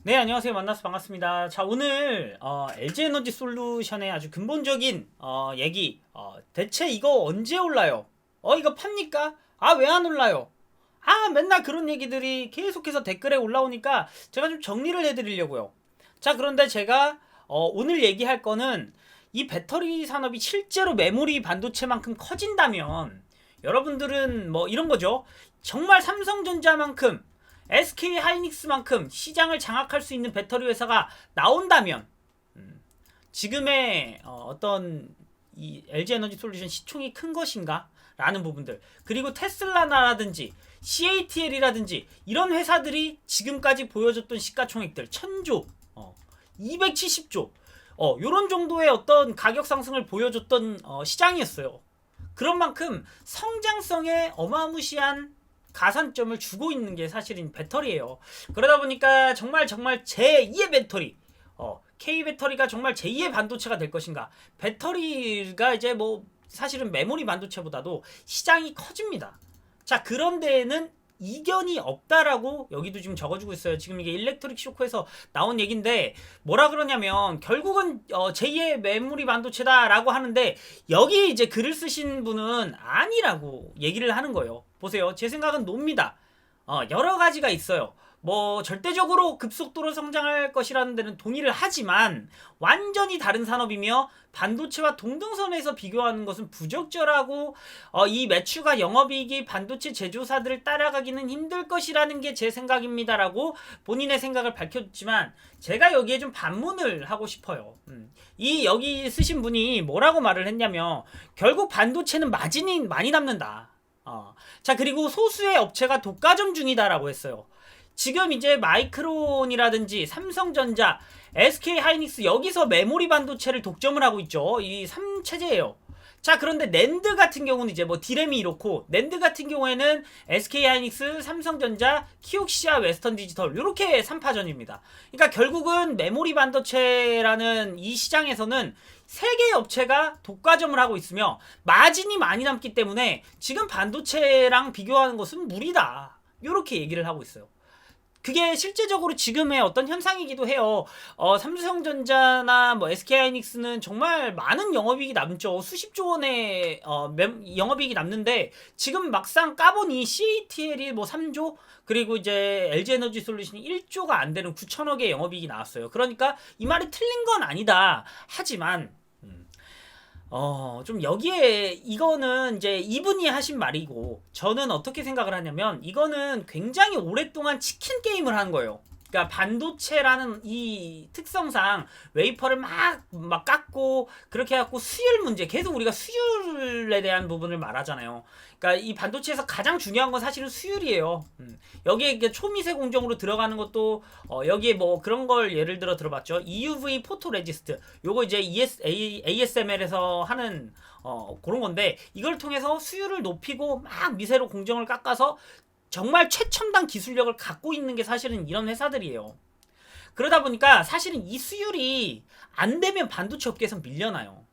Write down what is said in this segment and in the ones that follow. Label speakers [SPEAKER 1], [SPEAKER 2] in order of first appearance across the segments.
[SPEAKER 1] 네, 안녕하세요. 만나서 반갑습니다. 자, 오늘 LG에너지 솔루션의 아주 근본적인 얘기. 대체 이거 언제 올라요? 이거 팝니까? 왜 안 올라요? 맨날 그런 얘기들이 계속해서 댓글에 올라오니까 제가 좀 정리를 해드리려고요. 자, 그런데 제가 오늘 얘기할 거는 이 배터리 산업이 실제로 메모리 반도체만큼 커진다면 여러분들은 뭐 이런 거죠. 정말 삼성전자만큼 SK 하이닉스만큼 시장을 장악할 수 있는 배터리 회사가 나온다면 지금의 어떤 이 LG 에너지 솔루션 시총이 큰 것인가? 라는 부분들, 그리고 테슬라나라든지 CATL이라든지 이런 회사들이 지금까지 보여줬던 시가총액들 1000조, 270조 요런 정도의 어떤 가격 상승을 보여줬던 시장이었어요. 그런 만큼 성장성에 어마무시한 가산점을 주고 있는 게 사실은 배터리예요. 그러다 보니까 정말 제2의 배터리, K 배터리가 정말 제2의 반도체가 될 것인가? 배터리가 이제 뭐 사실은 메모리 반도체보다도 시장이 커집니다. 자, 그런 데에는 이견이 없다라고 여기도 지금 적어주고 있어요. 지금 이게 일렉트릭 쇼크에서 나온 얘기인데 뭐라 그러냐면 결국은 제2의 메모리 반도체다라고 하는데 여기 이제 글을 쓰신 분은 아니라고 얘기를 하는 거예요. 보세요. 제 생각은 놉니다. 여러 가지가 있어요. 뭐 절대적으로 급속도로 성장할 것이라는 데는 동의를 하지만 완전히 다른 산업이며 반도체와 동등선에서 비교하는 것은 부적절하고 이 매출과 영업이익이 반도체 제조사들을 따라가기는 힘들 것이라는 게 제 생각입니다라고 본인의 생각을 밝혔지만 제가 여기에 좀 반문을 하고 싶어요. 이 여기 쓰신 분이 뭐라고 말을 했냐면 결국 반도체는 마진이 많이 남는다. 자, 그리고 소수의 업체가 독과점 중이다라고 했어요. 지금 이제 마이크론이라든지 삼성전자, SK 하이닉스 여기서 메모리 반도체를 독점을 하고 있죠. 이 3체제예요. 자, 그런데 낸드 같은 경우는 이제 뭐 디램이 이렇고 낸드 같은 경우에는 SK 하이닉스, 삼성전자, 키옥시아, 웨스턴 디지털 이렇게 3파전입니다. 그러니까 결국은 메모리 반도체라는 이 시장에서는 세 개의 업체가 독과점을 하고 있으며 마진이 많이 남기 때문에 지금 반도체랑 비교하는 것은 무리다. 이렇게 얘기를 하고 있어요. 그게 실제적으로 지금의 어떤 현상이기도 해요. 삼성전자나 뭐 SK하이닉스는 정말 많은 영업이익이 남죠. 수십조 원의 영업이익이 남는데 지금 막상 까보니 CATL이 뭐 3조, 그리고 이제 LG에너지 솔루션이 1조가 안 되는 9천억의 영업이익이 나왔어요. 그러니까 이 말이 틀린 건 아니다. 하지만 좀 여기에 이거는 이제 이분이 하신 말이고 저는 어떻게 생각을 하냐면 이거는 굉장히 오랫동안 치킨 게임을 한 거예요. 그러니까 반도체라는 이 특성상 웨이퍼를 막 깎고 그렇게 해갖고 수율 문제, 계속 우리가 수율에 대한 부분을 말하잖아요. 그러니까 이 반도체에서 가장 중요한 건 사실은 수율이에요. 여기에 초미세 공정으로 들어가는 것도 여기에 뭐 그런 걸 예를 들어 들어봤죠. EUV 포토 레지스트, 요거 이제 ASML에서 하는 그런 건데 이걸 통해서 수율을 높이고 막 미세로 공정을 깎아서 정말 최첨단 기술력을 갖고 있는 게 사실은 이런 회사들이에요. 그러다 보니까 사실은 이 수율이 안 되면 반도체 업계에서 밀려나요.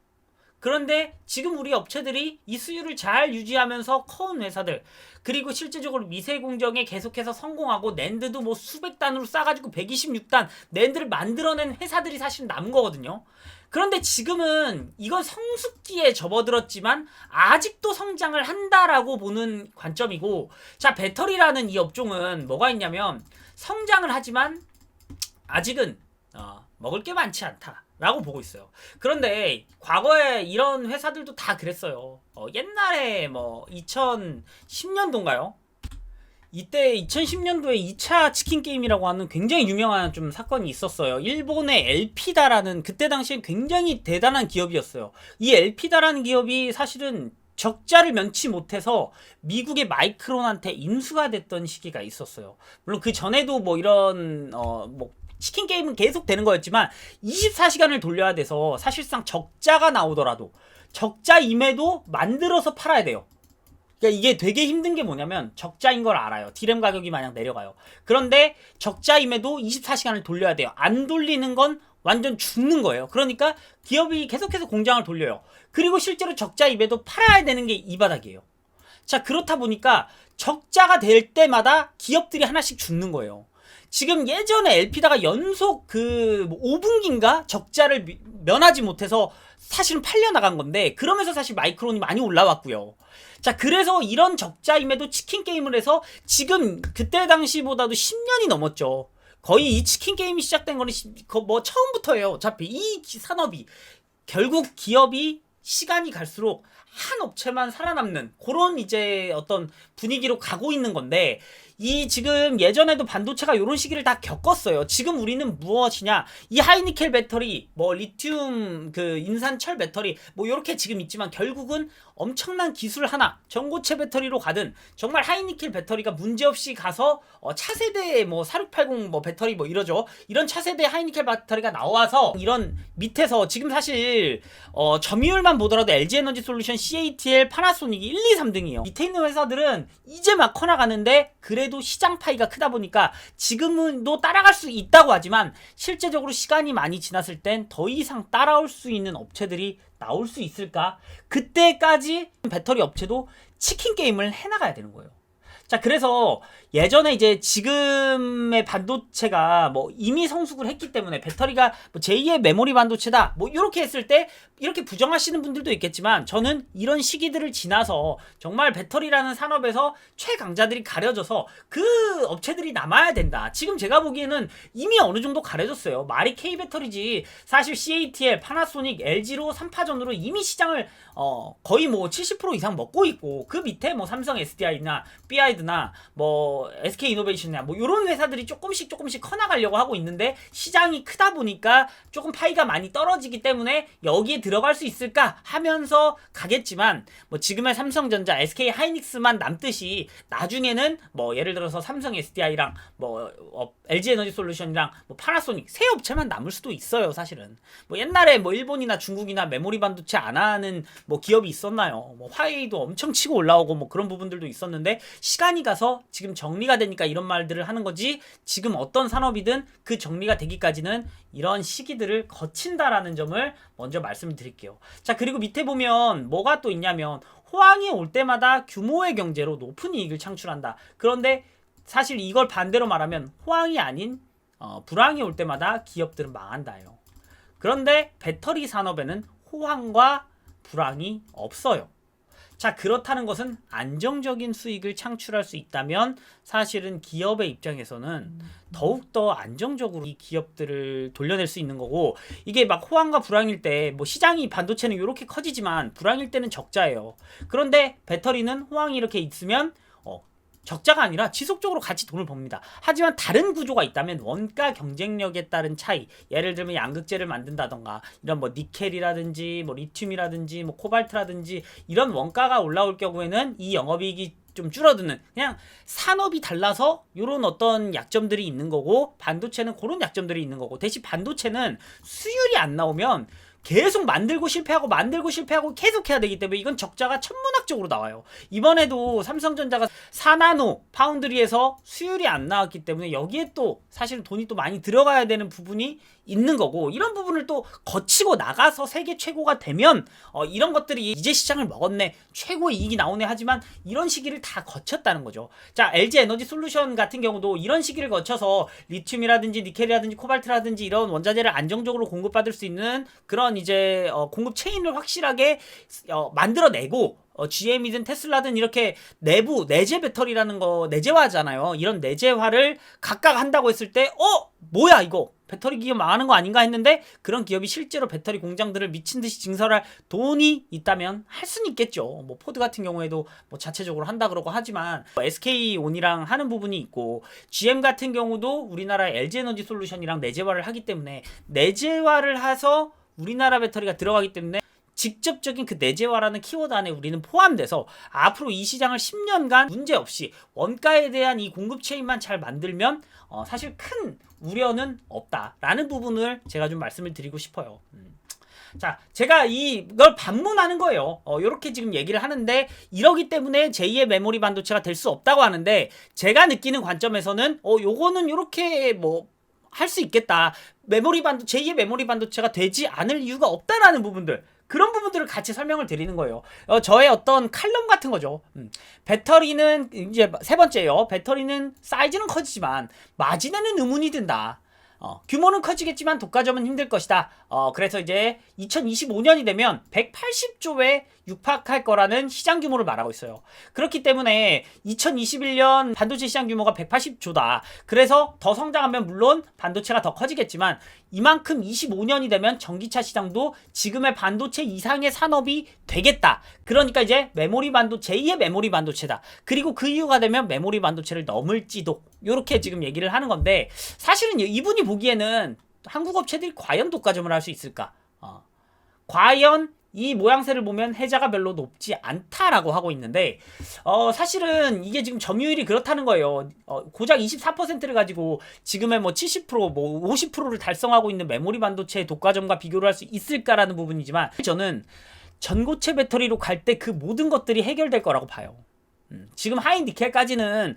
[SPEAKER 1] 그런데 지금 우리 업체들이 이 수율을 잘 유지하면서 커온 회사들, 그리고 실제적으로 미세 공정에 계속해서 성공하고 낸드도 뭐 수백 단으로 싸가지고 126단 낸드를 만들어낸 회사들이 사실 남은 거거든요. 그런데 지금은 이건 성숙기에 접어들었지만 아직도 성장을 한다라고 보는 관점이고, 자, 배터리라는 이 업종은 뭐가 있냐면 성장을 하지만 아직은 먹을 게 많지 않다 라고 보고 있어요. 그런데 과거에 이런 회사들도 다 그랬어요. 옛날에 뭐 2010년도인가요? 이때 2010년도에 2차 치킨 게임이라고 하는 굉장히 유명한 좀 사건이 있었어요. 일본의 엘피다라는, 그때 당시엔 굉장히 대단한 기업이었어요. 이 엘피다라는 기업이 사실은 적자를 면치 못해서 미국의 마이크론한테 인수가 됐던 시기가 있었어요. 물론 그 전에도 뭐 이런 뭐 치킨 게임은 계속 되는 거였지만 24시간을 돌려야 돼서 사실상 적자가 나오더라도 적자임에도 만들어서 팔아야 돼요. 그러니까 이게 되게 힘든 게 뭐냐면 적자인 걸 알아요. 디램 가격이 만약 내려가요. 그런데 적자임에도 24시간을 돌려야 돼요. 안 돌리는 건 완전 죽는 거예요. 그러니까 기업이 계속해서 공장을 돌려요. 그리고 실제로 적자임에도 팔아야 되는 게 이 바닥이에요. 자, 그렇다 보니까 적자가 될 때마다 기업들이 하나씩 죽는 거예요. 지금 예전에 LP다가 연속 그 5분기인가 적자를 면하지 못해서 사실은 팔려나간 건데, 그러면서 사실 마이크론이 많이 올라왔고요. 자, 그래서 이런 적자임에도 치킨 게임을 해서 지금 그때 당시보다도 10년이 넘었죠. 거의 이 치킨 게임이 시작된 거는 뭐 처음부터예요. 어차피 이 산업이 결국 기업이 시간이 갈수록 한 업체만 살아남는 그런 이제 어떤 분위기로 가고 있는 건데, 이 지금 예전에도 반도체가 이런 시기를 다 겪었어요. 지금 우리는 무엇이냐, 이 하이니켈 배터리, 뭐 리튬 그 인산철 배터리 뭐 이렇게 지금 있지만, 결국은 엄청난 기술 하나, 전고체 배터리로 가든 정말 하이니켈 배터리가 문제없이 가서 차세대 뭐 4680 뭐 배터리 뭐 이러죠. 이런 차세대 하이니켈 배터리가 나와서 이런 밑에서 지금 사실 점유율만 보더라도 LG에너지솔루션, CATL, 파나소닉이 1, 2, 3등이에요. 밑에 있는 회사들은 이제 막 커나가는데, 그래도 시장 파이가 크다 보니까 지금은 또 따라갈 수 있다고 하지만, 실제적으로 시간이 많이 지났을 땐 더 이상 따라올 수 있는 업체들이 나올 수 있을까? 그때까지 배터리 업체도 치킨 게임을 해나가야 되는 거예요. 자, 그래서 예전에 이제 지금의 반도체가 뭐 이미 성숙을 했기 때문에 배터리가 뭐 제2의 메모리 반도체다 뭐 이렇게 했을 때 이렇게 부정하시는 분들도 있겠지만, 저는 이런 시기들을 지나서 정말 배터리라는 산업에서 최강자들이 가려져서 그 업체들이 남아야 된다. 지금 제가 보기에는 이미 어느 정도 가려졌어요. 말이 K배터리지 사실 CATL, 파나소닉, LG로 3파전으로 이미 시장을 거의 뭐 70% 이상 먹고 있고, 그 밑에 뭐 삼성 SDI나 BID나 뭐 SK이노베이션이나 뭐 이런 회사들이 조금씩 커나가려고 하고 있는데, 시장이 크다 보니까 조금 파이가 많이 떨어지기 때문에 여기에 들어갈 수 있을까 하면서 가겠지만, 뭐 지금의 삼성전자, SK 하이닉스만 남듯이 나중에는 뭐 예를 들어서 삼성 SDI랑 뭐 LG에너지솔루션이랑 뭐 파나소닉 세 업체만 남을 수도 있어요. 사실은 뭐 옛날에 뭐 일본이나 중국이나 메모리 반도체 안 하는 뭐 기업이 있었나요? 뭐 화웨이도 엄청 치고 올라오고 뭐 그런 부분들도 있었는데, 시간이 가서 지금 정리가 되니까 이런 말들을 하는 거지, 지금 어떤 산업이든 그 정리가 되기까지는 이런 시기들을 거친다라는 점을 먼저 말씀을 드릴게요. 자, 그리고 밑에 보면 뭐가 또 있냐면, 호황이 올 때마다 규모의 경제로 높은 이익을 창출한다. 그런데 사실 이걸 반대로 말하면, 호황이 아닌 불황이 올 때마다 기업들은 망한다요. 그런데 배터리 산업에는 호황과 불황이 없어요. 자, 그렇다는 것은 안정적인 수익을 창출할 수 있다면, 사실은 기업의 입장에서는 더욱더 안정적으로 이 기업들을 돌려낼 수 있는 거고, 이게 막 호황과 불황일 때 뭐 시장이 반도체는 이렇게 커지지만 불황일 때는 적자예요. 그런데 배터리는 호황이 이렇게 있으면 적자가 아니라 지속적으로 같이 돈을 법니다. 하지만 다른 구조가 있다면 원가 경쟁력에 따른 차이, 예를 들면 양극재를 만든다던가 이런 뭐 니켈이라든지 뭐 리튬이라든지 뭐 코발트라든지 이런 원가가 올라올 경우에는 이 영업이익이 좀 줄어드는, 그냥 산업이 달라서 이런 어떤 약점들이 있는 거고, 반도체는 그런 약점들이 있는 거고, 대신 반도체는 수율이 안 나오면 계속 만들고 실패하고 계속 해야 되기 때문에 이건 적자가 천문학적으로 나와요. 이번에도 삼성전자가 4나노 파운드리에서 수율이 안 나왔기 때문에 여기에 또 사실은 돈이 또 많이 들어가야 되는 부분이 있는 거고, 이런 부분을 또 거치고 나가서 세계 최고가 되면 이런 것들이 이제 시장을 먹었네, 최고의 이익이 나오네 하지만 이런 시기를 다 거쳤다는 거죠. 자, LG에너지솔루션 같은 경우도 이런 시기를 거쳐서 리튬이라든지 니켈이라든지 코발트라든지 이런 원자재를 안정적으로 공급받을 수 있는 그런 이제 공급 체인을 확실하게 만들어내고, GM이든 테슬라든 이렇게 내부 내재 배터리라는 거 내재화잖아요. 이런 내재화를 각각 한다고 했을 때 뭐야 이거 배터리 기업 망하는 거 아닌가 했는데, 그런 기업이 실제로 배터리 공장들을 미친듯이 증설할 돈이 있다면 할 수는 있겠죠. 뭐 포드 같은 경우에도 뭐 자체적으로 한다 그러고 하지만, 뭐 SK온이랑 하는 부분이 있고, GM 같은 경우도 우리나라 LG에너지솔루션이랑 내재화를 하기 때문에, 내재화를 해서 우리나라 배터리가 들어가기 때문에 직접적인 그 내재화라는 키워드 안에 우리는 포함돼서 앞으로 이 시장을 10년간 문제없이 원가에 대한 이 공급 체인만 잘 만들면 사실 큰 우려는 없다라는 부분을 제가 좀 말씀을 드리고 싶어요. 자, 제가 이걸 반문하는 거예요. 요렇게 지금 얘기를 하는데, 이러기 때문에 제2의 메모리 반도체가 될 수 없다고 하는데, 제가 느끼는 관점에서는 요거는 요렇게 뭐 할 수 있겠다. 제2의 메모리 반도체가 되지 않을 이유가 없다라는 부분들, 그런 부분들을 같이 설명을 드리는 거예요. 저의 어떤 칼럼 같은 거죠. 배터리는 이제 세 번째요. 배터리는 사이즈는 커지지만 마진에는 의문이 든다. 규모는 커지겠지만 독과점은 힘들 것이다. 그래서 이제 2025년이 되면 180조에 육박할 거라는 시장 규모를 말하고 있어요. 그렇기 때문에 2021년 반도체 시장 규모가 180조다. 그래서 더 성장하면 물론 반도체가 더 커지겠지만 이만큼 25년이 되면 전기차 시장도 지금의 반도체 이상의 산업이 되겠다. 그러니까 이제 메모리 반도체, 제2의 메모리 반도체다. 그리고 그 이유가 되면 메모리 반도체를 넘을지도. 요렇게 지금 얘기를 하는 건데 사실은 이분이 보기에는 한국 업체들이 과연 독과점을 할 수 있을까? 과연 이 모양새를 보면 해자가 별로 높지 않다라고 하고 있는데 사실은 이게 지금 점유율이 그렇다는 거예요. 고작 24%를 가지고 지금의 뭐 70%, 뭐 50%를 달성하고 있는 메모리 반도체의 독과점과 비교를 할 수 있을까라는 부분이지만 저는 전고체 배터리로 갈 때 그 모든 것들이 해결될 거라고 봐요. 지금 하이니켈까지는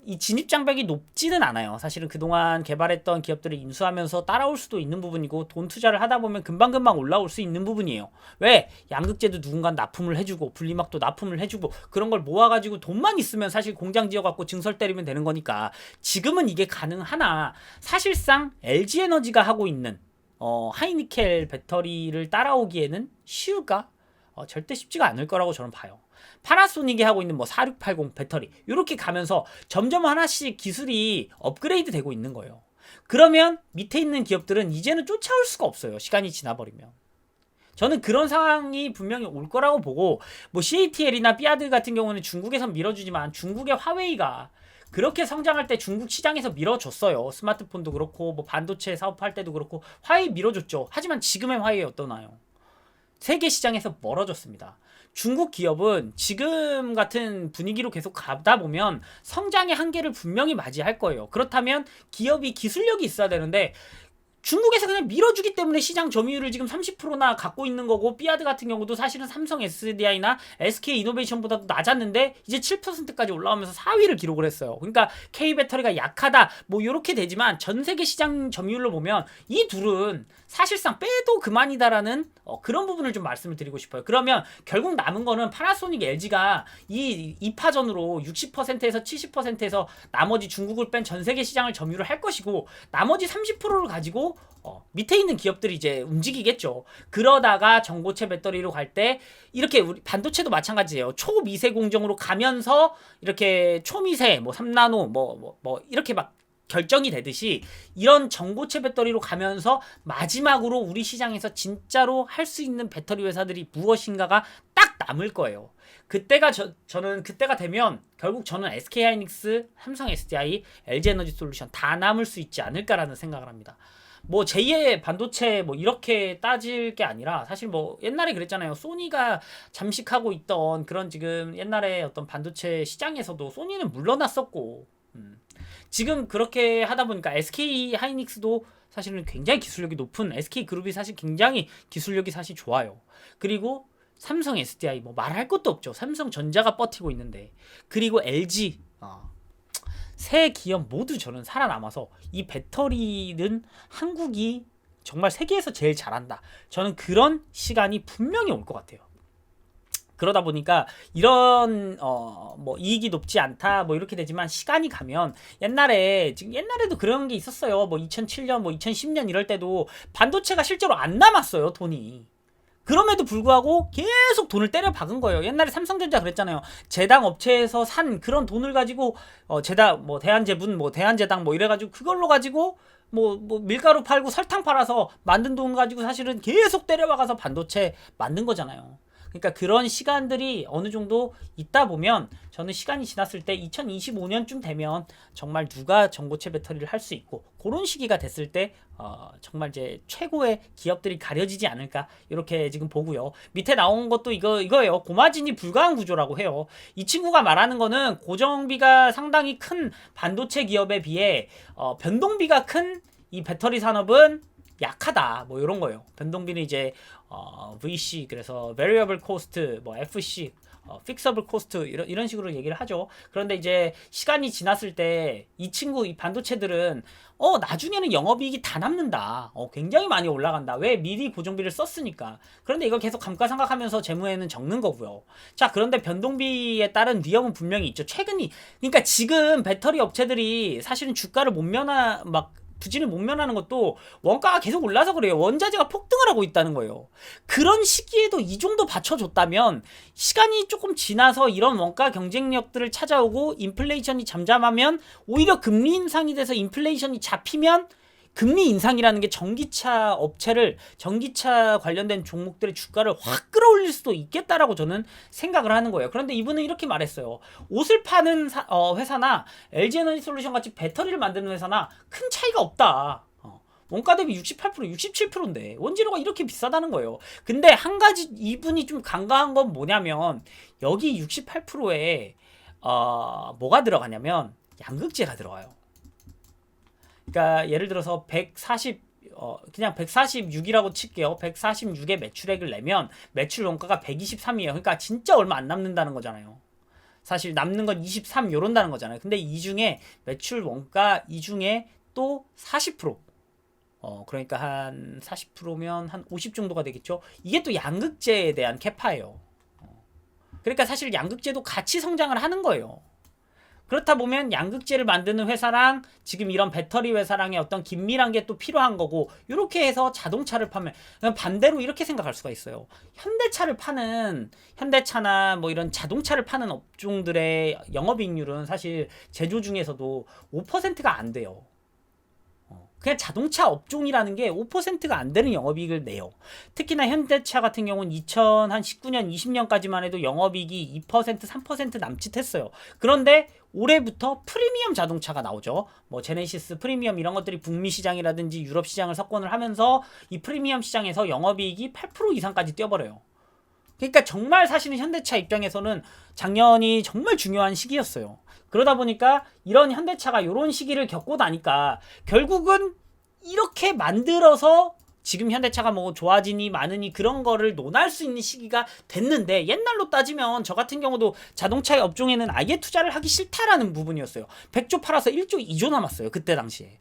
[SPEAKER 1] 이 진입 장벽이 높지는 않아요. 사실은 그동안 개발했던 기업들을 인수하면서 따라올 수도 있는 부분이고 돈 투자를 하다 보면 금방금방 올라올 수 있는 부분이에요. 왜? 양극재도 누군가 납품을 해주고 분리막도 납품을 해주고 그런 걸 모아가지고 돈만 있으면 사실 공장 지어갖고 증설 때리면 되는 거니까 지금은 이게 가능하나 사실상 LG에너지가 하고 있는 하이니켈 배터리를 따라오기에는 쉬울까? 절대 쉽지가 않을 거라고 저는 봐요. 파나소닉이 하고 있는 뭐 4680 배터리 이렇게 가면서 점점 하나씩 기술이 업그레이드 되고 있는 거예요. 그러면 밑에 있는 기업들은 이제는 쫓아올 수가 없어요. 시간이 지나버리면. 저는 그런 상황이 분명히 올 거라고 보고 뭐 CATL이나 삐아드 같은 경우는 중국에선 밀어주지만 중국의 화웨이가 그렇게 성장할 때 중국 시장에서 밀어줬어요. 스마트폰도 그렇고 뭐 반도체 사업할 때도 그렇고 화웨이 밀어줬죠. 하지만 지금의 화웨이 어떠나요? 세계 시장에서 멀어졌습니다. 중국 기업은 지금 같은 분위기로 계속 가다 보면 성장의 한계를 분명히 맞이할 거예요. 그렇다면 기업이 기술력이 있어야 되는데 중국에서 그냥 밀어주기 때문에 시장 점유율을 지금 30%나 갖고 있는 거고 삐아드 같은 경우도 사실은 삼성 SDI나 SK 이노베이션보다도 낮았는데 이제 7%까지 올라오면서 4위를 기록을 했어요. 그러니까 K배터리가 약하다 뭐 이렇게 되지만 전 세계 시장 점유율로 보면 이 둘은 사실상 빼도 그만이다라는 그런 부분을 좀 말씀을 드리고 싶어요. 그러면 결국 남은 거는 파나소닉 LG가 이 2파전으로 60%에서 70%에서 나머지 중국을 뺀 전 세계 시장을 점유를 할 것이고 나머지 30%를 가지고 밑에 있는 기업들이 이제 움직이겠죠. 그러다가 전고체 배터리로 갈 때 이렇게 우리 반도체도 마찬가지예요. 초미세 공정으로 가면서 이렇게 초미세 뭐 3나노 뭐 이렇게 막 결정이 되듯이 이런 전고체 배터리로 가면서 마지막으로 우리 시장에서 진짜로 할 수 있는 배터리 회사들이 무엇인가가 딱 남을 거예요. 그때가 저는 그때가 되면 결국 저는 SK하이닉스, 삼성 SDI, LG에너지솔루션 다 남을 수 있지 않을까라는 생각을 합니다. 뭐 제2의 반도체 뭐 이렇게 따질 게 아니라 사실 뭐 옛날에 그랬잖아요. 소니가 잠식하고 있던 그런 지금 옛날에 어떤 반도체 시장에서도 소니는 물러났었고 지금 그렇게 하다 보니까 SK 하이닉스도 사실은 굉장히 기술력이 높은 SK 그룹이 사실 굉장히 기술력이 사실 좋아요. 그리고 삼성 SDI 뭐 말할 것도 없죠. 삼성전자가 버티고 있는데 그리고 LG 세 기업 모두 저는 살아남아서 이 배터리는 한국이 정말 세계에서 제일 잘한다. 저는 그런 시간이 분명히 올 것 같아요. 그러다 보니까 이런 뭐 이익이 높지 않다 뭐 이렇게 되지만 시간이 가면 지금 옛날에도 그런 게 있었어요. 뭐 2007년 뭐 2010년 이럴 때도 반도체가 실제로 안 남았어요. 돈이. 그럼에도 불구하고 계속 돈을 때려 박은 거예요. 옛날에 삼성전자 그랬잖아요. 제당 업체에서 산 그런 돈을 가지고 제당 뭐 대한제분 뭐 대한제당 뭐 이래가지고 그걸로 가지고 뭐 밀가루 팔고 설탕 팔아서 만든 돈 가지고 사실은 계속 때려박아서 반도체 만든 거잖아요. 그러니까 그런 시간들이 어느 정도 있다 보면 저는 시간이 지났을 때 2025년쯤 되면 정말 누가 전고체 배터리를 할 수 있고 그런 시기가 됐을 때 정말 이제 최고의 기업들이 가려지지 않을까 이렇게 지금 보고요. 밑에 나온 것도 이거예요. 고마진이 불가한 구조라고 해요. 이 친구가 말하는 거는 고정비가 상당히 큰 반도체 기업에 비해 변동비가 큰 이 배터리 산업은 약하다 뭐 이런 거예요. 변동비는 이제 VC 그래서 Variable Cost 뭐 FC 픽서블 코스트 이런 식으로 얘기를 하죠. 그런데 이제 시간이 지났을 때 이 반도체들은 나중에는 영업이익이 다 남는다. 굉장히 많이 올라간다. 왜? 미리 고정비를 썼으니까. 그런데 이걸 계속 감가상각하면서 재무에는 적는 거고요. 자, 그런데 변동비에 따른 위험은 분명히 있죠. 그러니까 지금 배터리 업체들이 사실은 주가를 부진을 못 면하는 것도 원가가 계속 올라서 그래요. 원자재가 폭등을 하고 있다는 거예요. 그런 시기에도 이 정도 받쳐줬다면 시간이 조금 지나서 이런 원가 경쟁력들을 찾아오고 인플레이션이 잠잠하면 오히려 금리 인상이 돼서 인플레이션이 잡히면 금리 인상이라는 게 전기차 관련된 종목들의 주가를 확 끌어올릴 수도 있겠다라고 저는 생각을 하는 거예요. 그런데 이분은 이렇게 말했어요. 옷을 파는 회사나 LG에너지솔루션 같이 배터리를 만드는 회사나 큰 차이가 없다. 원가 대비 68%, 67%인데 원재료가 이렇게 비싸다는 거예요. 근데 한 가지 이분이 좀 간과한 건 뭐냐면 여기 68%에 뭐가 들어가냐면 양극재가 들어가요. 그러니까 예를 들어서 그냥 146이라고 칠게요. 146에 매출액을 내면 매출 원가가 123이에요. 그러니까 진짜 얼마 안 남는다는 거잖아요. 사실 남는 건 23 요런다는 거잖아요. 근데 이 중에 매출 원가 이 중에 또 40%. 그러니까 한 40%면 한 50 정도가 되겠죠. 이게 또 양극재에 대한 캐파예요. 그러니까 사실 양극재도 같이 성장을 하는 거예요. 그렇다 보면 양극재를 만드는 회사랑 지금 이런 배터리 회사랑의 어떤 긴밀한 게 또 필요한 거고, 이렇게 해서 자동차를 파면 반대로 이렇게 생각할 수가 있어요. 현대차나 뭐 이런 자동차를 파는 업종들의 영업이익률은 사실 제조 중에서도 5%가 안 돼요. 그냥 자동차 업종이라는 게 5%가 안 되는 영업이익을 내요. 특히나 현대차 같은 경우는 2019년, 20년까지만 해도 영업이익이 2%, 3% 남짓했어요. 그런데 올해부터 프리미엄 자동차가 나오죠. 뭐 제네시스, 프리미엄 이런 것들이 북미 시장이라든지 유럽 시장을 석권을 하면서 이 프리미엄 시장에서 영업이익이 8% 이상까지 뛰어버려요. 그러니까 정말 사실은 현대차 입장에서는 작년이 정말 중요한 시기였어요. 그러다 보니까 이런 현대차가 이런 시기를 겪고 나니까 결국은 이렇게 만들어서 지금 현대차가 뭐 좋아지니 마느니 그런 거를 논할 수 있는 시기가 됐는데, 옛날로 따지면 저 같은 경우도 자동차 업종에는 아예 투자를 하기 싫다라는 부분이었어요. 100조 팔아서 1조 2조 남았어요. 그때 당시에.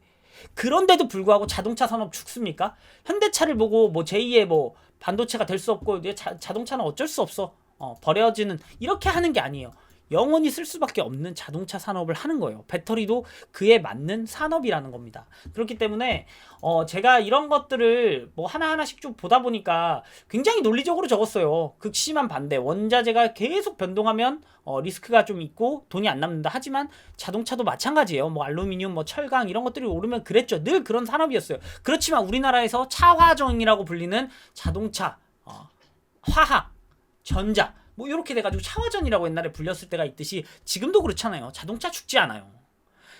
[SPEAKER 1] 그런데도 불구하고 자동차 산업 죽습니까? 현대차를 보고 뭐 제2의 뭐 반도체가 될 수 없고 자동차는 어쩔 수 없어, 버려지는, 이렇게 하는 게 아니에요. 영원히 쓸 수밖에 없는 자동차 산업을 하는 거예요. 배터리도 그에 맞는 산업이라는 겁니다. 그렇기 때문에 제가 이런 것들을 뭐 하나하나씩 좀 보다 보니까 굉장히 논리적으로 적었어요. 극심한 반대. 원자재가 계속 변동하면 리스크가 좀 있고 돈이 안 남는다. 하지만 자동차도 마찬가지예요. 뭐 알루미늄, 뭐 철강 이런 것들이 오르면 그랬죠. 늘 그런 산업이었어요. 그렇지만 우리나라에서 차화정이라고 불리는 자동차, 화학, 전자 뭐 이렇게 돼가지고 차화전이라고 옛날에 불렸을 때가 있듯이 지금도 그렇잖아요. 자동차 죽지 않아요.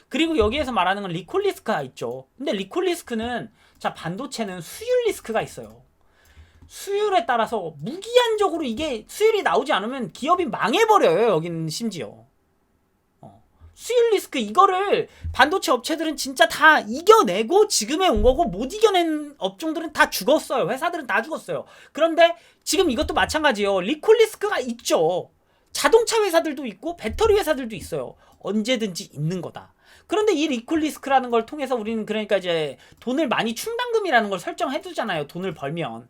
[SPEAKER 1] 그리고 여기에서 말하는 건 리콜 리스크가 있죠. 근데 리콜 리스크는, 자, 반도체는 수율 리스크가 있어요. 수율에 따라서 무기한적으로 이게 수율이 나오지 않으면 기업이 망해버려요. 여기는 심지어 수율 리스크, 이거를 반도체 업체들은 진짜 다 이겨내고 지금에 온 거고, 못 이겨낸 업종들은 다 죽었어요. 회사들은 다 죽었어요. 그런데 지금 이것도 마찬가지예요. 리콜 리스크가 있죠. 자동차 회사들도 있고 배터리 회사들도 있어요. 언제든지 있는 거다. 그런데 이 리콜 리스크라는 걸 통해서 우리는 그러니까 이제 돈을 많이 충당금이라는 걸 설정해 두잖아요. 돈을 벌면.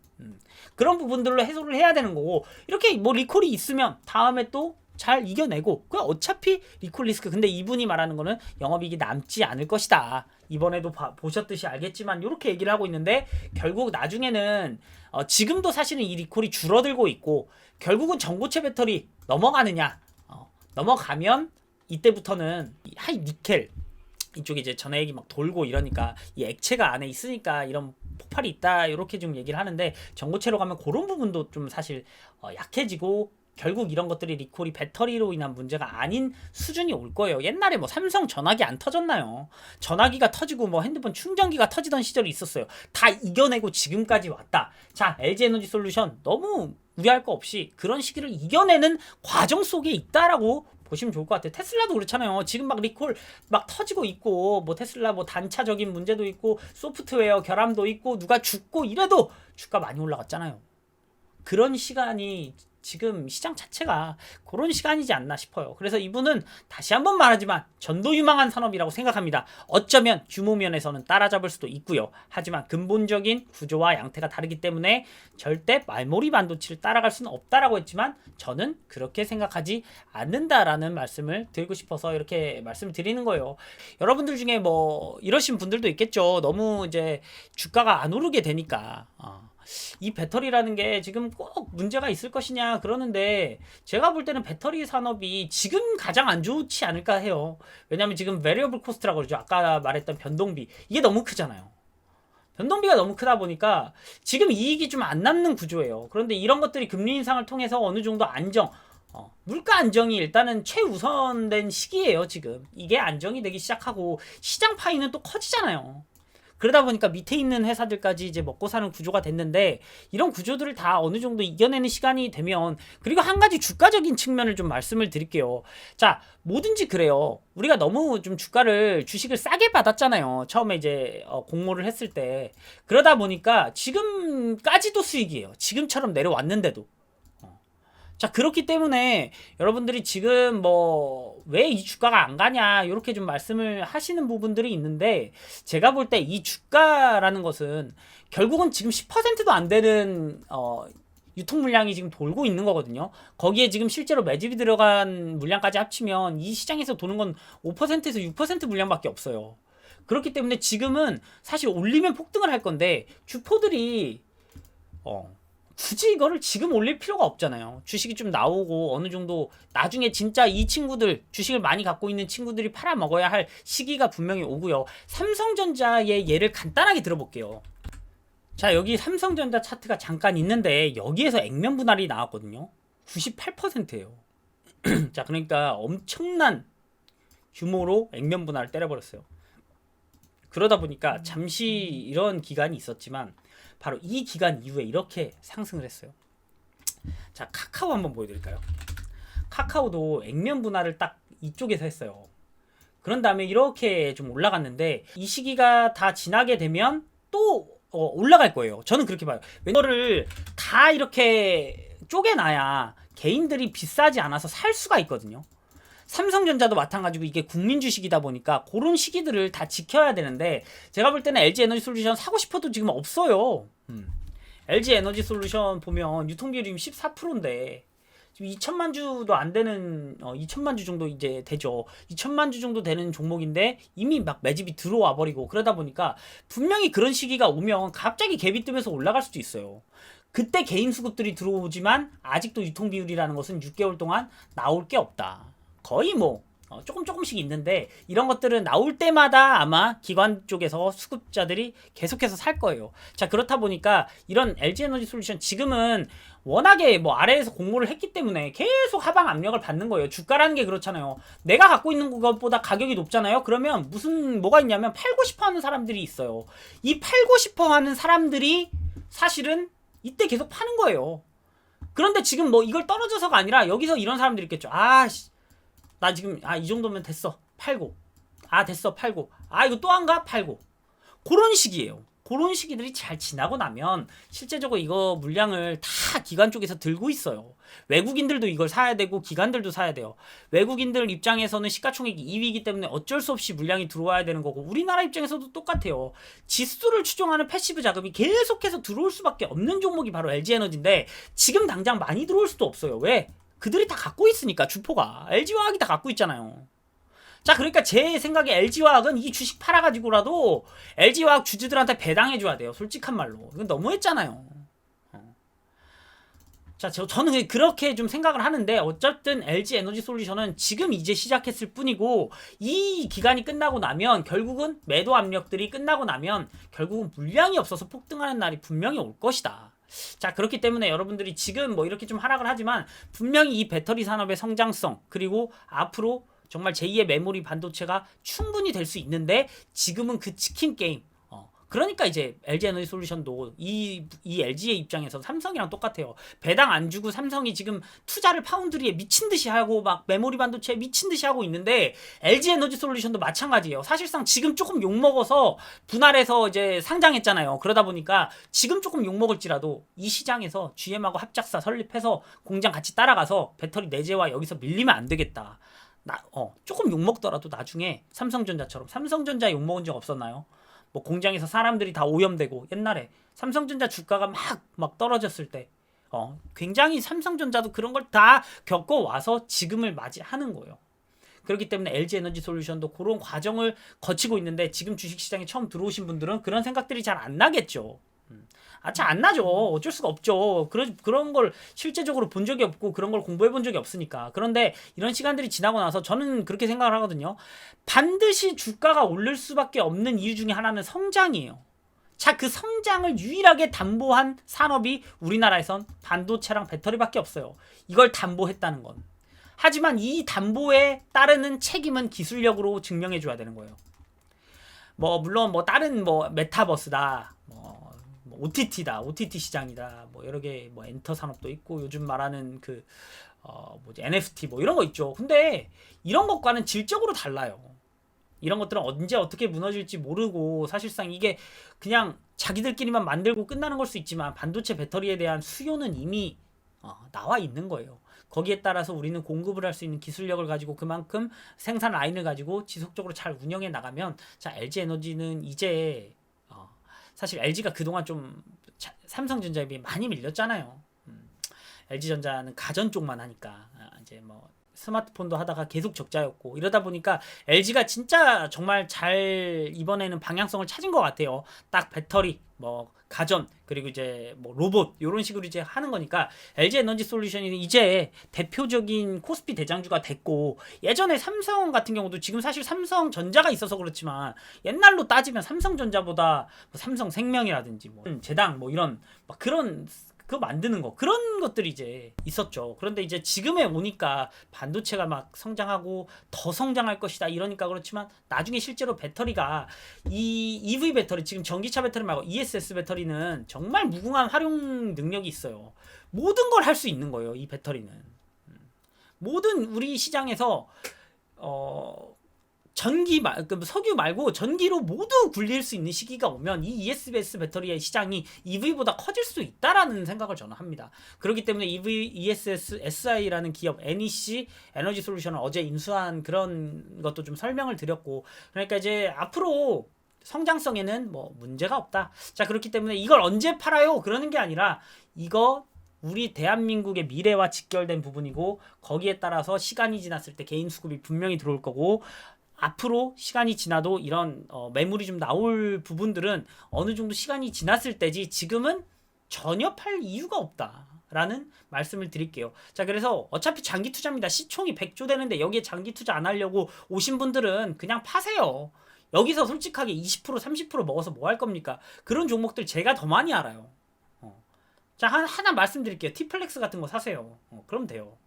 [SPEAKER 1] 그런 부분들로 해소를 해야 되는 거고, 이렇게 뭐 리콜이 있으면 다음에 또 잘 이겨내고, 그 어차피 리콜 리스크. 근데 이분이 말하는 거는 영업이익이 남지 않을 것이다. 이번에도 보셨듯이 알겠지만 이렇게 얘기를 하고 있는데, 결국 나중에는 지금도 사실은 이 리콜이 줄어들고 있고, 결국은 전고체 배터리 넘어가느냐, 넘어가면 이때부터는 하이 니켈 이쪽에 이제 전해액이 막 돌고 이러니까 이 액체가 안에 있으니까 이런 폭발이 있다, 이렇게 좀 얘기를 하는데, 전고체로 가면 그런 부분도 좀 사실 약해지고, 결국 이런 것들이 리콜이 배터리로 인한 문제가 아닌 수준이 올 거예요. 옛날에 뭐 삼성 전화기 안 터졌나요? 전화기가 터지고 뭐 핸드폰 충전기가 터지던 시절이 있었어요. 다 이겨내고 지금까지 왔다. 자, LG에너지솔루션 너무 우려할 거 없이 그런 시기를 이겨내는 과정 속에 있다라고 보시면 좋을 것 같아요. 테슬라도 그렇잖아요. 지금 막 리콜 막 터지고 있고, 뭐 테슬라 뭐 단차적인 문제도 있고, 소프트웨어 결함도 있고, 누가 죽고 이래도 주가 많이 올라갔잖아요. 그런 시간이 지금 시장 자체가 그런 시간이지 않나 싶어요. 그래서 이분은 다시 한번 말하지만 전도유망한 산업이라고 생각합니다. 어쩌면 규모 면에서는 따라잡을 수도 있고요. 하지만 근본적인 구조와 양태가 다르기 때문에 절대 말몰이 반도체를 따라갈 수는 없다라고 했지만 저는 그렇게 생각하지 않는다라는 말씀을 드리고 싶어서 이렇게 말씀을 드리는 거예요. 여러분들 중에 뭐 이러신 분들도 있겠죠. 너무 이제 주가가 안 오르게 되니까 이 배터리라는 게 지금 꼭 문제가 있을 것이냐 그러는데 제가 볼 때는 배터리 산업이 지금 가장 안 좋지 않을까 해요. 왜냐면 지금 베리어블 코스트라고 그러죠. 아까 말했던 변동비 이게 너무 크잖아요. 변동비가 너무 크다 보니까 지금 이익이 좀 안 남는 구조예요. 그런데 이런 것들이 금리 인상을 통해서 어느 정도 안정 물가 안정이 일단은 최우선된 시기예요. 지금 이게 안정이 되기 시작하고 시장 파이는 또 커지잖아요. 그러다 보니까 밑에 있는 회사들까지 이제 먹고 사는 구조가 됐는데 이런 구조들을 다 어느 정도 이겨내는 시간이 되면 그리고 한 가지 주가적인 측면을 좀 말씀을 드릴게요. 자, 뭐든지 그래요. 우리가 너무 좀 주식을 싸게 받았잖아요. 처음에 이제 공모를 했을 때. 그러다 보니까 지금까지도 수익이에요. 지금처럼 내려왔는데도. 자, 그렇기 때문에 여러분들이 지금 뭐 왜 이 주가가 안 가냐 이렇게 좀 말씀을 하시는 부분들이 있는데 제가 볼 때 이 주가라는 것은 결국은 지금 10%도 안 되는 유통 물량이 지금 돌고 있는 거거든요. 거기에 지금 실제로 매집이 들어간 물량까지 합치면 이 시장에서 도는 건 5%에서 6% 물량밖에 없어요. 그렇기 때문에 지금은 사실 올리면 폭등을 할 건데 주포들이 굳이 이거를 지금 올릴 필요가 없잖아요. 주식이 좀 나오고 어느 정도 나중에 진짜 이 친구들 주식을 많이 갖고 있는 친구들이 팔아먹어야 할 시기가 분명히 오고요. 삼성전자의 예를 간단하게 들어볼게요. 자, 여기 삼성전자 차트가 잠깐 있는데 여기에서 액면 분할이 나왔거든요. 98%예요. 자, 그러니까 엄청난 규모로 액면 분할을 때려버렸어요. 그러다 보니까 잠시 이런 기간이 있었지만 바로 이 기간 이후에 이렇게 상승을 했어요. 자, 카카오 한번 보여드릴까요? 카카오도 액면 분할을 딱 이쪽에서 했어요. 그런 다음에 이렇게 좀 올라갔는데 이 시기가 다 지나게 되면 또 올라갈 거예요. 저는 그렇게 봐요. 이거를 다 이렇게 쪼개놔야 개인들이 비싸지 않아서 살 수가 있거든요. 삼성전자도 마찬가지고 이게 국민 주식이다 보니까 그런 시기들을 다 지켜야 되는데 제가 볼 때는 LG 에너지 솔루션 사고 싶어도 지금 없어요. LG 에너지 솔루션 보면 유통비율이 14%인데 지금 2천만 주도 안 되는 2천만 주 정도 이제 되죠. 2천만 주 정도 되는 종목인데 이미 막 매집이 들어와 버리고 그러다 보니까 분명히 그런 시기가 오면 갑자기 갭이 뜨면서 올라갈 수도 있어요. 그때 개인 수급들이 들어오지만 아직도 유통비율이라는 것은 6개월 동안 나올 게 없다. 거의 뭐 조금씩 있는데 이런 것들은 나올 때마다 아마 기관 쪽에서 수급자들이 계속해서 살 거예요. 자, 그렇다 보니까 이런 LG 에너지 솔루션 지금은 워낙에 뭐 아래에서 공모를 했기 때문에 계속 하방 압력을 받는 거예요. 주가라는 게 그렇잖아요. 내가 갖고 있는 것보다 가격이 높잖아요. 그러면 뭐가 있냐면 팔고 싶어 하는 사람들이 있어요. 이 팔고 싶어 하는 사람들이 사실은 이때 계속 파는 거예요. 그런데 지금 뭐 이걸 떨어져서가 아니라 여기서 이런 사람들이 있겠죠. 나 지금 이 정도면 됐어 팔고 됐어 팔고 이거 또 안 가 팔고 그런 시기예요. 그런 시기들이 잘 지나고 나면 실제적으로 이거 물량을 다 기관 쪽에서 들고 있어요. 외국인들도 이걸 사야 되고 기관들도 사야 돼요. 외국인들 입장에서는 시가총액이 2위이기 때문에 어쩔 수 없이 물량이 들어와야 되는 거고 우리나라 입장에서도 똑같아요. 지수를 추종하는 패시브 자금이 계속해서 들어올 수밖에 없는 종목이 바로 LG에너지인데 지금 당장 많이 들어올 수도 없어요. 왜? 그들이 다 갖고 있으니까 주포가 LG화학이 다 갖고 있잖아요. 자, 그러니까 제 생각에 LG화학은 이 주식 팔아가지고라도 LG화학 주주들한테 배당해줘야 돼요. 솔직한 말로. 이건 너무했잖아요. 자, 저는 그렇게 좀 생각을 하는데 어쨌든 LG 에너지 솔루션은 지금 이제 시작했을 뿐이고 이 기간이 끝나고 나면 결국은 매도 압력들이 끝나고 나면 결국은 물량이 없어서 폭등하는 날이 분명히 올 것이다. 자, 그렇기 때문에 여러분들이 지금 뭐 이렇게 좀 하락을 하지만 분명히 이 배터리 산업의 성장성 그리고 앞으로 정말 제2의 메모리 반도체가 충분히 될 수 있는데 지금은 그 치킨 게임 그러니까 이제 LG 에너지 솔루션도 이 LG의 입장에서 삼성이랑 똑같아요. 배당 안 주고 삼성이 지금 투자를 파운드리에 미친 듯이 하고 막 메모리 반도체에 미친 듯이 하고 있는데 LG 에너지 솔루션도 마찬가지예요. 사실상 지금 조금 욕 먹어서 분할해서 이제 상장했잖아요. 그러다 보니까 지금 조금 욕 먹을지라도 이 시장에서 GM하고 합작사 설립해서 공장 같이 따라가서 배터리 내재와 여기서 밀리면 안 되겠다. 조금 욕 먹더라도 나중에 삼성전자처럼 삼성전자 욕 먹은 적 없었나요? 뭐 공장에서 사람들이 다 오염되고 옛날에 삼성전자 주가가 막 떨어졌을 때 굉장히 삼성전자도 그런 걸 다 겪어와서 지금을 맞이하는 거예요. 그렇기 때문에 LG 에너지 솔루션도 그런 과정을 거치고 있는데 지금 주식시장에 처음 들어오신 분들은 그런 생각들이 잘 안 나겠죠. 잘 안 나죠. 어쩔 수가 없죠. 그런 걸 실제적으로 본 적이 없고 그런 걸 공부해 본 적이 없으니까. 그런데 이런 시간들이 지나고 나서 저는 그렇게 생각을 하거든요. 반드시 주가가 오를 수밖에 없는 이유 중에 하나는 성장이에요. 자, 그 성장을 유일하게 담보한 산업이 우리나라에선 반도체랑 배터리밖에 없어요. 이걸 담보했다는 건. 하지만 이 담보에 따르는 책임은 기술력으로 증명해 줘야 되는 거예요. 물론 다른 메타버스다. OTT다, OTT 시장이다, 여러 개, 엔터 산업도 있고, 요즘 말하는 NFT, 이런 거 있죠. 근데, 이런 것과는 질적으로 달라요. 이런 것들은 언제 어떻게 무너질지 모르고, 사실상 이게 그냥 자기들끼리만 만들고 끝나는 걸 수 있지만, 반도체 배터리에 대한 수요는 이미, 나와 있는 거예요. 거기에 따라서 우리는 공급을 할 수 있는 기술력을 가지고 그만큼 생산 라인을 가지고 지속적으로 잘 운영해 나가면, 자, LG 에너지는 이제, 사실 LG가 그동안 좀 삼성전자에 비해 많이 밀렸잖아요. LG전자는 가전 쪽만 하니까 이제 스마트폰도 하다가 계속 적자였고 이러다 보니까 LG가 진짜 정말 잘 이번에는 방향성을 찾은 것 같아요. 딱 배터리, 가전, 그리고 이제 로봇 이런 식으로 이제 하는 거니까 LG 에너지 솔루션이 이제 대표적인 코스피 대장주가 됐고, 예전에 삼성 같은 경우도 지금 사실 삼성전자가 있어서 그렇지만 옛날로 따지면 삼성전자보다 삼성생명이라든지 제당 이런 그런 그거 만드는 거, 그런 것들이 이제 있었죠. 그런데 이제 지금에 오니까 반도체가 막 성장하고 더 성장할 것이다 이러니까 그렇지만, 나중에 실제로 배터리가 이 EV 배터리, 지금 전기차 배터리 말고 ESS 배터리는 정말 무궁한 활용 능력이 있어요. 모든 걸 할 수 있는 거예요. 이 배터리는 모든 우리 시장에서 석유 말고 전기로 모두 굴릴 수 있는 시기가 오면 이 ESS 배터리의 시장이 EV보다 커질 수 있다라는 생각을 저는 합니다. 그렇기 때문에 ESS SI라는 기업, NEC 에너지 솔루션을 어제 인수한 그런 것도 좀 설명을 드렸고, 그러니까 이제 앞으로 성장성에는 문제가 없다. 자, 그렇기 때문에 이걸 언제 팔아요? 그러는 게 아니라 이거 우리 대한민국의 미래와 직결된 부분이고, 거기에 따라서 시간이 지났을 때 개인 수급이 분명히 들어올 거고, 앞으로 시간이 지나도 이런 매물이 좀 나올 부분들은 어느 정도 시간이 지났을 때지 지금은 전혀 팔 이유가 없다라는 말씀을 드릴게요. 자, 그래서 어차피 장기 투자입니다. 시총이 100조 되는데 여기에 장기 투자 안 하려고 오신 분들은 그냥 파세요. 여기서 솔직하게 20% 30% 먹어서 뭐 할 겁니까? 그런 종목들 제가 더 많이 알아요. 자, 하나 말씀드릴게요. 티플렉스 같은 거 사세요. 그럼 돼요.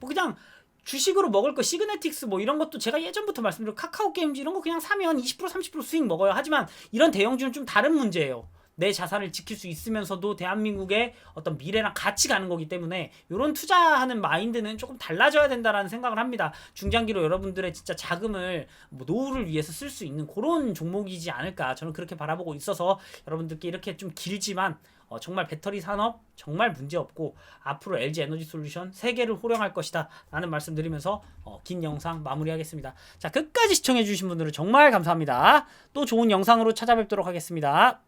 [SPEAKER 1] 그냥 주식으로 먹을 거 시그네틱스 이런 것도 제가 예전부터 말씀드린 카카오 게임즈 이런 거 그냥 사면 20% 30% 수익 먹어요. 하지만 이런 대형주는 좀 다른 문제예요. 내 자산을 지킬 수 있으면서도 대한민국의 어떤 미래랑 같이 가는 거기 때문에 이런 투자하는 마인드는 조금 달라져야 된다라는 생각을 합니다. 중장기로 여러분들의 진짜 자금을 노후를 위해서 쓸 수 있는 그런 종목이지 않을까, 저는 그렇게 바라보고 있어서 여러분들께 이렇게 좀 길지만 정말 배터리 산업 정말 문제없고 앞으로 LG 에너지 솔루션 세계를 호령할 것이다 라는 말씀 드리면서 긴 영상 마무리하겠습니다. 자, 끝까지 시청해 주신 분들은 정말 감사합니다. 또 좋은 영상으로 찾아뵙도록 하겠습니다.